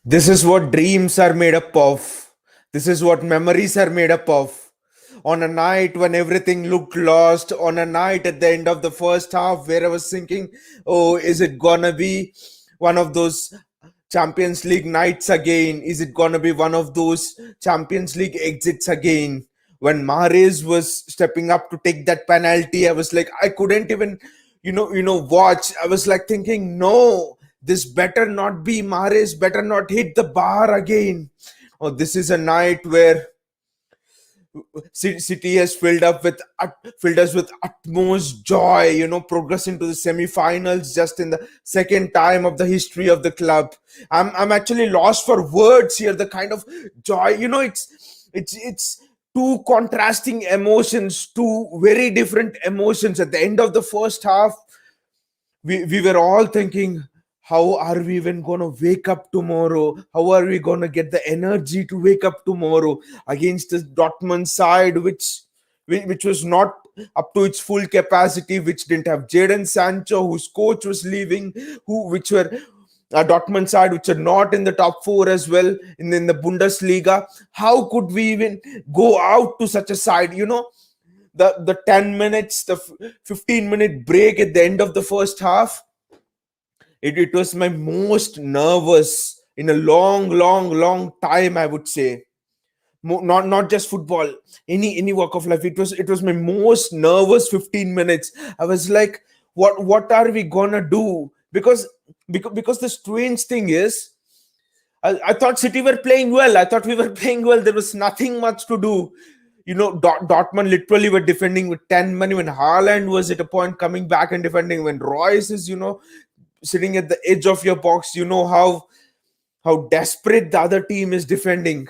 This is what dreams are made up of. This is what memories are made up of. On a night when everything looked lost, on a night at the end of the first half where I was thinking, oh, is it gonna be one of those Champions League nights again? Is it gonna be one of those Champions League exits again? When Mahrez was stepping up to take that penalty, I was like, I couldn't even, watch. I was like thinking, no, this better not be Mahrez, better not hit the bar again. Oh, this is a night where City has filled us with utmost joy. Progressing to the semi-finals just in the second time of the history of the club. I'm actually lost for words here. The kind of joy, it's two contrasting emotions, two very different emotions. At the end of the first half, we were all thinking, how are we even going to wake up tomorrow? How are we going to get the energy to wake up tomorrow against the Dortmund side, which was not up to its full capacity, which didn't have Jadon Sancho, whose coach was leaving, which were a Dortmund side, which are not in the top four as well in the Bundesliga. How could we even go out to such a side? The 10 minutes, the 15-minute break at the end of the first half, it was my most nervous in a long time, I would say. Not just football, any walk of life. It was my most nervous 15 minutes. I was like, what are we gonna do? Because the strange thing is, I thought City were playing well. I thought we were playing well. There was nothing much to do. Dortmund literally were defending with 10 men. When Haaland was at a point coming back and defending, when Royce is, sitting at the edge of your box, how desperate the other team is defending.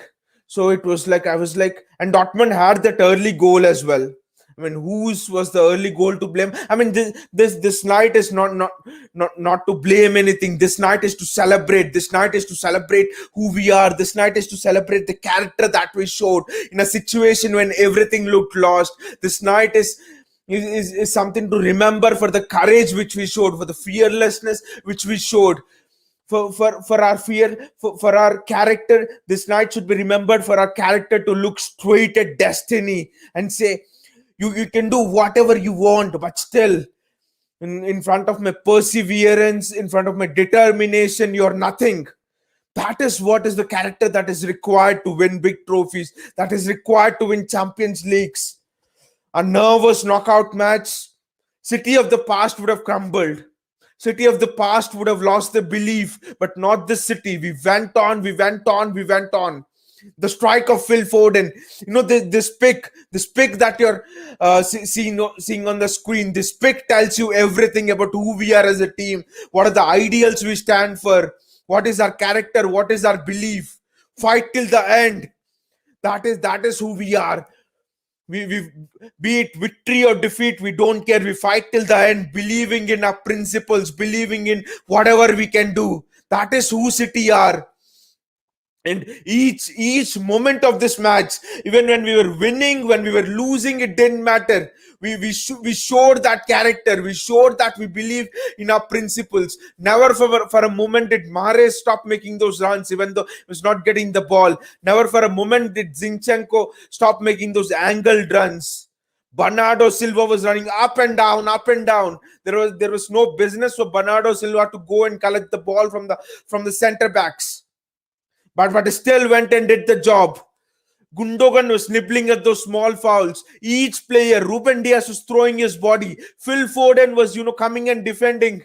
So it was like, I was like, and Dortmund had that early goal as well. I mean, whose was the early goal to blame? I mean, this night is not to blame anything. This night is to celebrate. This night is to celebrate who we are. This night is to celebrate the character that we showed in a situation when everything looked lost. This night is something to remember for the courage which we showed, for the fearlessness which we showed, for our fear, for our character. This night should be remembered for our character to look straight at destiny and say, you can do whatever you want, but still, in front of my perseverance, in front of my determination, you're nothing. That is what is the character that is required to win big trophies, that is required to win Champions Leagues. A nervous knockout match, City of the past would have crumbled. City of the past would have lost their belief, but not this City. We went on, we went on, we went on. The strike of Phil Foden, this pick that you're seeing on the screen, this pick tells you everything about who we are as a team. What are the ideals we stand for? What is our character? What is our belief? Fight till the end. That is who we are. We be it victory or defeat, we don't care. We fight till the end, believing in our principles, believing in whatever we can do. That is who City are. And each moment of this match, even when we were winning, when we were losing, it didn't matter. We showed that character. We showed that we believe in our principles. Never for a moment did Mahrez stop making those runs, even though he was not getting the ball. Never for a moment did Zinchenko stop making those angled runs. Bernardo Silva was running up and down, up and down. There was no business for Bernardo Silva to go and collect the ball from the center backs. But still went and did the job. Gundogan was nibbling at those small fouls. Each player, Ruben Dias was throwing his body. Phil Foden was, coming and defending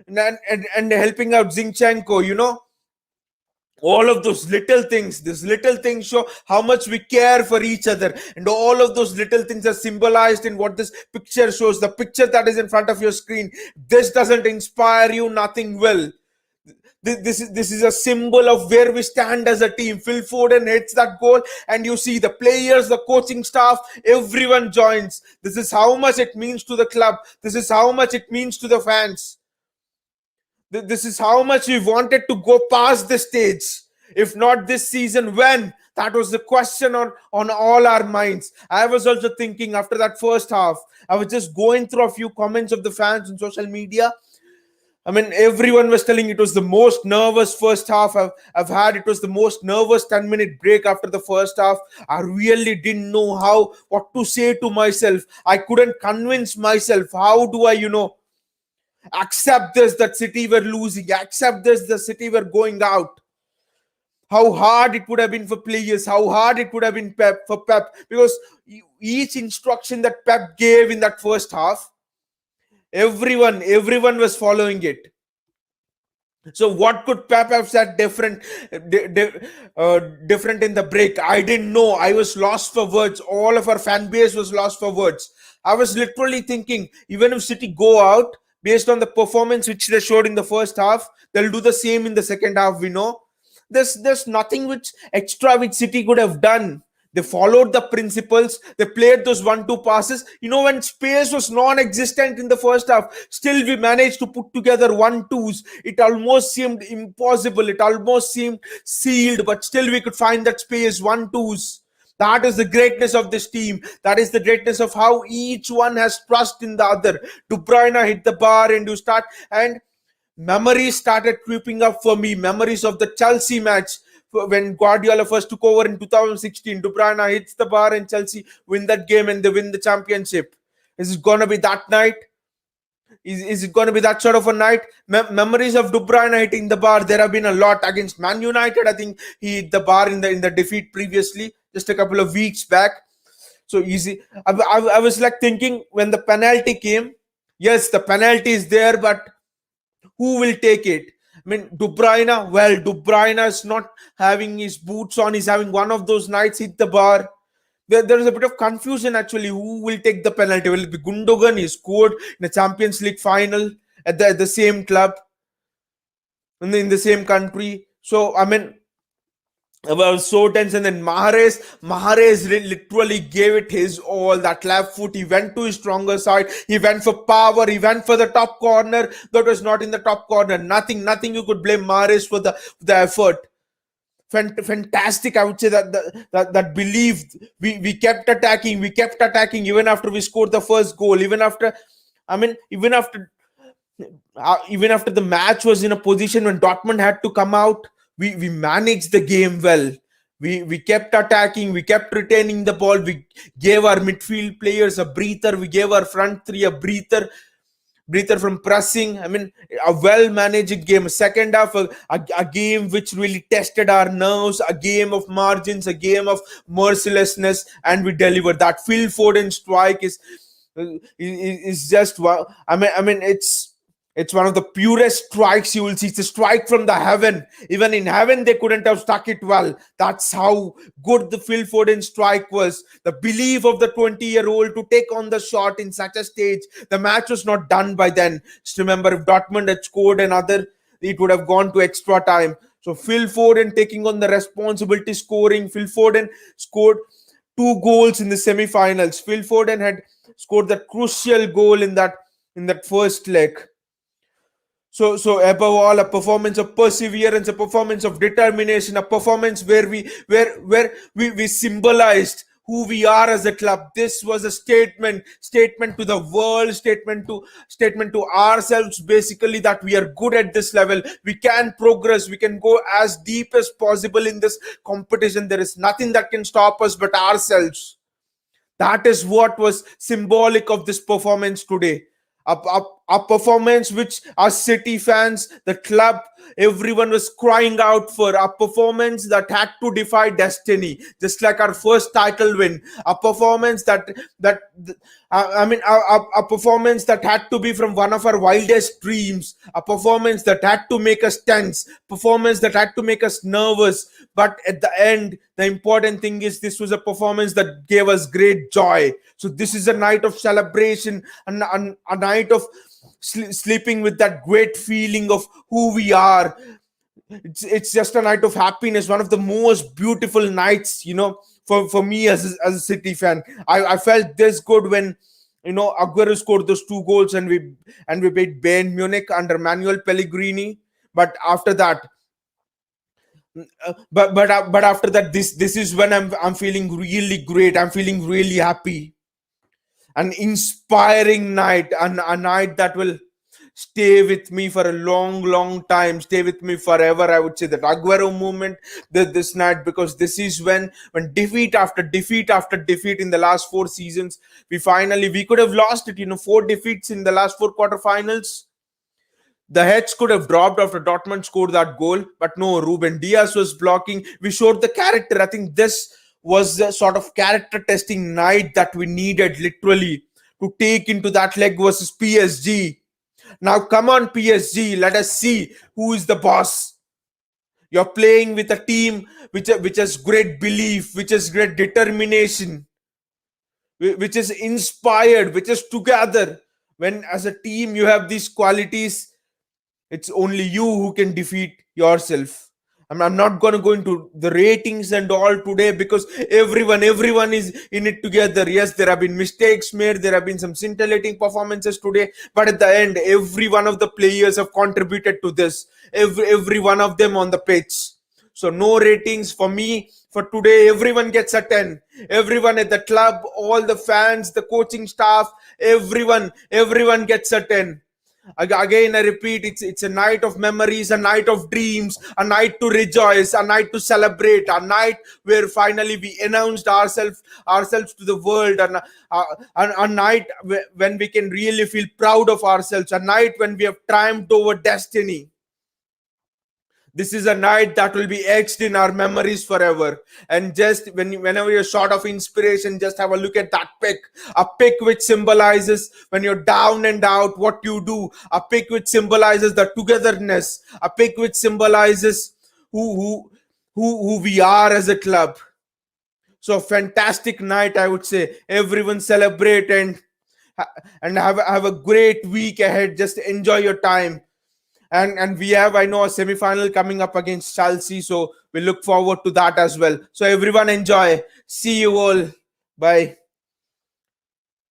and helping out Zinchenko, all of those little things, these little things show how much we care for each other. And all of those little things are symbolized in what this picture shows. The picture that is in front of your screen. This doesn't inspire you, nothing will. This is a symbol of where we stand as a team. Phil Foden hits that goal, and you see the players, the coaching staff, everyone joins. This is how much it means to the club. This is how much it means to the fans. This is how much we wanted to go past this stage. If not this season, when? That was the question on all our minds. I was also thinking after that first half, I was just going through a few comments of the fans on social media. I mean, everyone was telling it was the most nervous first half I've had. It was the most nervous 10-minute break after the first half. I really didn't know what to say to myself. I couldn't convince myself. How do I, accept this, that City were losing, accept this, the City were going out. How hard it would have been for players, how hard it would have been for Pep, because each instruction that Pep gave in that first half, everyone was following it. So what could Pep have said different in the break? I didn't know. I was lost for words. All of our fan base was lost for words. I was literally thinking, even if City go out based on the performance which they showed in the first half, they'll do the same in the second half. We know there's nothing which extra which City could have done. They followed the principles. They played those 1-2 passes. When space was non-existent in the first half, still we managed to put together 1-2s. It almost seemed impossible. It almost seemed sealed, but still we could find that space, 1-2s. That is the greatness of this team. That is the greatness of how each one has trust in the other. De Bruyne hit the bar and you start, and memories started creeping up for me. Memories of the Chelsea match when Guardiola first took over in 2016. De Bruyne hits the bar and Chelsea win that game and they win the championship. Is it going to be that night? Is it going to be that sort of a night? Memories of De Bruyne hitting the bar. There have been a lot against Man United. I think he hit the bar in the defeat previously, just a couple of weeks back. So easy. I was like thinking when the penalty came. Yes, the penalty is there, but who will take it? I mean, De Bruyne is not having his boots on. He's having one of those nights, hit the bar. There is a bit of confusion actually. Who will take the penalty? Will it be Gundogan? He scored in the Champions League final at the same club in the same country. So, I mean, I was so tense, and then Mahrez literally gave it his all. That left foot, he went to his stronger side. He went for power. He went for the top corner. That was not in the top corner. Nothing you could blame Mahrez for the effort. Fantastic, I would say that belief. We kept attacking. We kept attacking even after we scored the first goal. Even after, I mean, even after the match was in a position when Dortmund had to come out, we managed the game well. We kept attacking, we kept retaining the ball, we gave our midfield players a breather, we gave our front three a breather from pressing. I mean, a well managed game. Second half, a game which really tested our nerves, a game of margins, a game of mercilessness, and we delivered. That Phil Foden strike is just wow. I mean, it's one of the purest strikes you will see. It's a strike from the heaven. Even in heaven, they couldn't have struck it well. That's how good the Phil Foden strike was. The belief of the 20-year-old to take on the shot in such a stage. The match was not done by then. Just remember, if Dortmund had scored another, it would have gone to extra time. So Phil Foden taking on the responsibility scoring. Phil Foden scored 2 goals in the semi-finals. Phil Foden had scored that crucial goal in that first leg. So above all, a performance of perseverance, a performance of determination, a performance where we symbolized who we are as a club. This was a statement to the world, statement to ourselves, basically, that we are good at this level. We can progress, we can go as deep as possible in this competition. There is nothing that can stop us but ourselves. That is what was symbolic of this performance today. A performance which our City fans, the club, everyone was crying out for. A performance that had to defy destiny, just like our first title win. A performance a performance that had to be from one of our wildest dreams. A performance that had to make us tense. Performance that had to make us nervous. But at the end, the important thing is this was a performance that gave us great joy. So this is a night of celebration, and a night of sleeping with that great feeling of who we are. It's just a night of happiness, one of the most beautiful nights, for me as a City fan. I felt this good when Aguero scored those 2 goals and we beat Bayern Munich under Manuel Pellegrini. But after that, but after that, this is when I'm feeling really great. I'm feeling really happy. An inspiring night, and a night that will stay with me for a long time, stay with me forever. I would say that Aguero movement, this night, because this is when defeat after defeat after defeat in the last 4 seasons, we could have lost it. 4 defeats in the last 4 quarterfinals. The heads could have dropped after Dortmund scored that goal, but no, Ruben Diaz was blocking. We showed the character. I think this was the sort of character testing night that we needed literally to take into that leg versus PSG. Now, come on, PSG, let us see who is the boss. You're playing with a team which has great belief, which has great determination, which is inspired, which is together. When as a team you have these qualities, it's only you who can defeat yourself. I'm not going to go into the ratings and all today, because everyone is in it together. Yes, there have been mistakes made, there have been some scintillating performances today, but at the end, every one of the players have contributed to this. Every one of them on the pitch. So no ratings for me for today. Everyone gets a 10. Everyone at the club, all the fans, the coaching staff, everyone gets a 10. Again, I repeat, it's a night of memories, a night of dreams, a night to rejoice, a night to celebrate, a night where finally we announced ourselves to the world, and a night when we can really feel proud of ourselves, a night when we have triumphed over destiny. This is a night that will be etched in our memories forever. And just whenever you're short of inspiration, just have a look at that pick. A pick which symbolizes when you're down and out, what you do. A pick which symbolizes the togetherness. A pick which symbolizes who we are as a club. So fantastic night, I would say. Everyone celebrate and have a great week ahead. Just enjoy your time. And we have, I know, a semi-final coming up against Chelsea, so we look forward to that as well. So everyone enjoy. See you all. Bye.